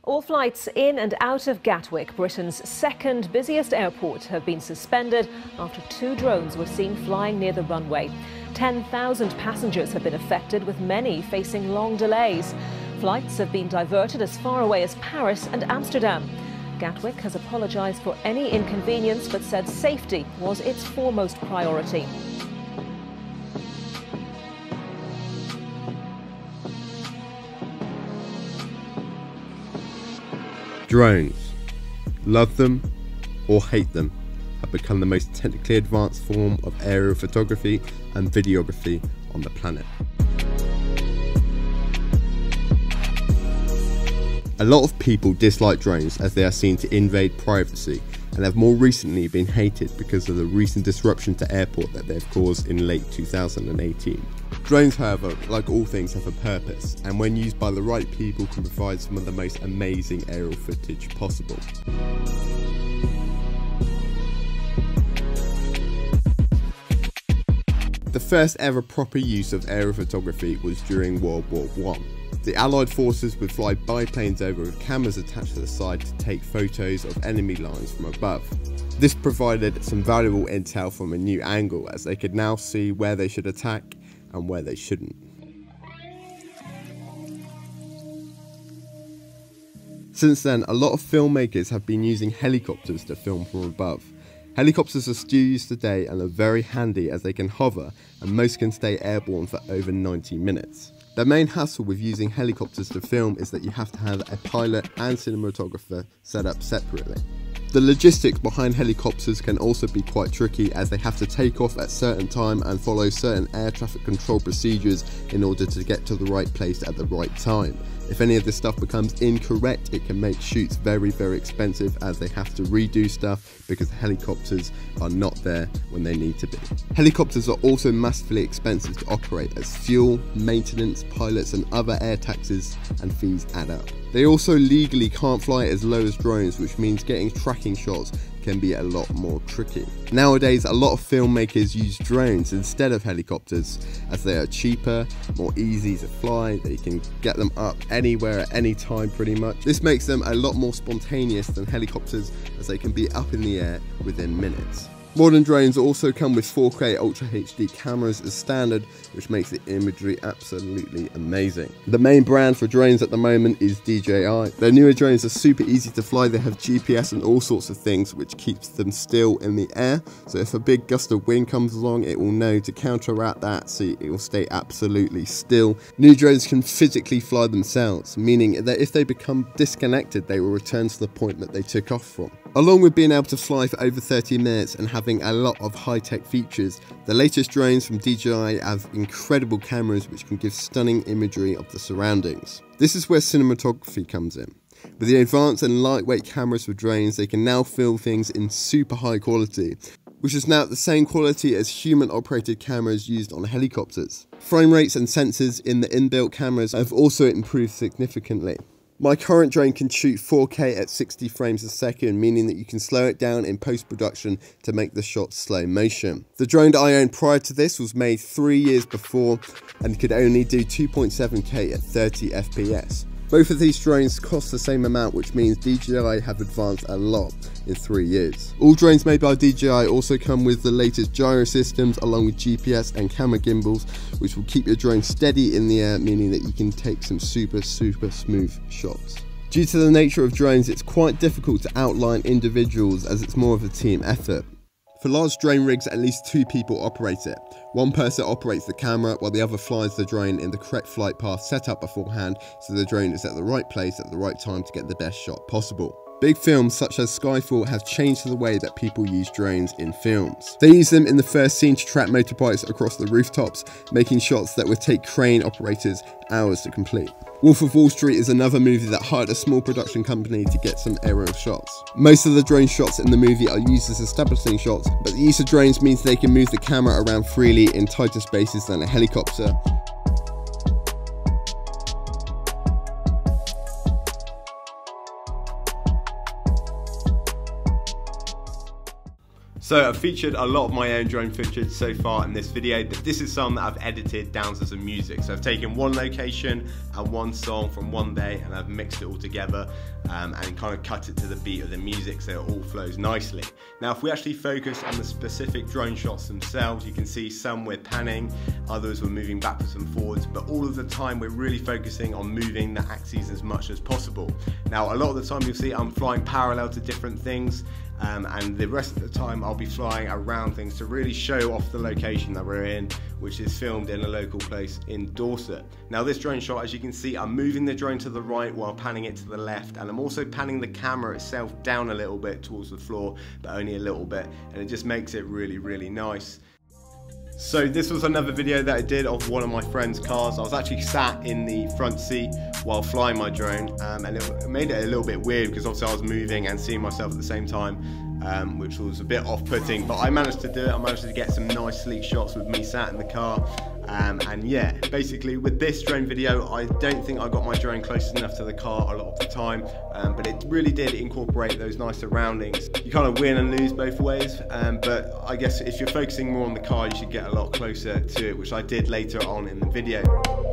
All flights in and out of Gatwick, Britain's second busiest airport, have been suspended after 2 drones were seen flying near the runway. 10,000 passengers have been affected, with many facing long delays. Flights have been diverted as far away as Paris and Amsterdam. Gatwick has apologised for any inconvenience but said safety was its foremost priority. Drones, love them or hate them, have become the most technically advanced form of aerial photography and videography on the planet. A lot of people dislike drones as they are seen to invade privacy, and have more recently been hated because of the recent disruption to airport that they have caused in late 2018. Drones, however, like all things, have a purpose, and when used by the right people can provide some of the most amazing aerial footage possible. The first ever proper use of aerial photography was during World War I. The Allied forces would fly biplanes over with cameras attached to the side to take photos of enemy lines from above. This provided some valuable intel from a new angle, as they could now see where they should attack and where they shouldn't. Since then, a lot of filmmakers have been using helicopters to film from above. Helicopters are still used today and are very handy as they can hover, and most can stay airborne for over 90 minutes. The main hassle with using helicopters to film is that you have to have a pilot and cinematographer set up separately. The logistics behind helicopters can also be quite tricky, as they have to take off at certain time and follow certain air traffic control procedures in order to get to the right place at the right time. If any of this stuff becomes incorrect, it can make shoots very, very expensive, as they have to redo stuff because the helicopters are not there when they need to be. Helicopters are also massively expensive to operate, as fuel, maintenance, pilots and other air taxes and fees add up. They also legally can't fly as low as drones, which means getting tracking shots can be a lot more tricky. Nowadays, a lot of filmmakers use drones instead of helicopters, as they are cheaper, more easy to fly, they can get them up anywhere at any time pretty much. This makes them a lot more spontaneous than helicopters, as they can be up in the air within minutes. Modern drones also come with 4K Ultra HD cameras as standard, which makes the imagery absolutely amazing. The main brand for drones at the moment is DJI. Their newer drones are super easy to fly. They have GPS and all sorts of things, which keeps them still in the air. So if a big gust of wind comes along, it will know to counteract that, so it will stay absolutely still. New drones can physically fly themselves, meaning that if they become disconnected, they will return to the point that they took off from. Along with being able to fly for over 30 minutes and having a lot of high-tech features, the latest drones from DJI have incredible cameras which can give stunning imagery of the surroundings. This is where cinematography comes in. With the advanced and lightweight cameras for drones, they can now film things in super high quality, which is now at the same quality as human-operated cameras used on helicopters. Frame rates and sensors in the inbuilt cameras have also improved significantly. My current drone can shoot 4K at 60 frames a second, meaning that you can slow it down in post-production to make the shots slow motion. The drone that I owned prior to this was made 3 years before and could only do 2.7K at 30 FPS. Both of these drones cost the same amount, which means DJI have advanced a lot in 3 years. All drones made by DJI also come with the latest gyro systems, along with GPS and camera gimbals, which will keep your drone steady in the air, meaning that you can take some super smooth shots. Due to the nature of drones, it's quite difficult to outline individuals, as it's more of a team effort. For large drone rigs, at least 2 people operate it. One person operates the camera while the other flies the drone in the correct flight path set up beforehand, so the drone is at the right place at the right time to get the best shot possible. Big films such as Skyfall have changed the way that people use drones in films. They use them in the first scene to track motorbikes across the rooftops, making shots that would take crane operators hours to complete. Wolf of Wall Street is another movie that hired a small production company to get some aerial shots. Most of the drone shots in the movie are used as establishing shots, but the use of drones means they can move the camera around freely in tighter spaces than a helicopter. So I've featured a lot of my own drone footage so far in this video. This is some that I've edited down to some music. So I've taken one location and one song from one day and I've mixed it all together and kind of cut it to the beat of the music so it all flows nicely. Now if we actually focus on the specific drone shots themselves, you can see some we're panning, others we're moving backwards and forwards, but all of the time we're really focusing on moving the axes as much as possible. Now a lot of the time you'll see I'm flying parallel to different things, and the rest of the time I'll be flying around things to really show off the location that we're in, which is filmed in a local place in Dorset. Now this drone shot, as you can see, I'm moving the drone to the right while panning it to the left, and I'm also panning the camera itself down a little bit towards the floor, but only a little bit, and it just makes it really, really nice. So this was another video that I did of one of my friend's cars. I was actually sat in the front seat while flying my drone, and it made it a little bit weird because obviously I was moving and seeing myself at the same time, which was a bit off-putting, but I managed to do it. I managed to get some nice sleek shots with me sat in the car, and yeah, basically with this drone video I don't think I got my drone close enough to the car a lot of the time, but it really did incorporate those nice surroundings. You kind of win and lose both ways, but I guess if you're focusing more on the car you should get a lot closer to it, which I did later on in the video.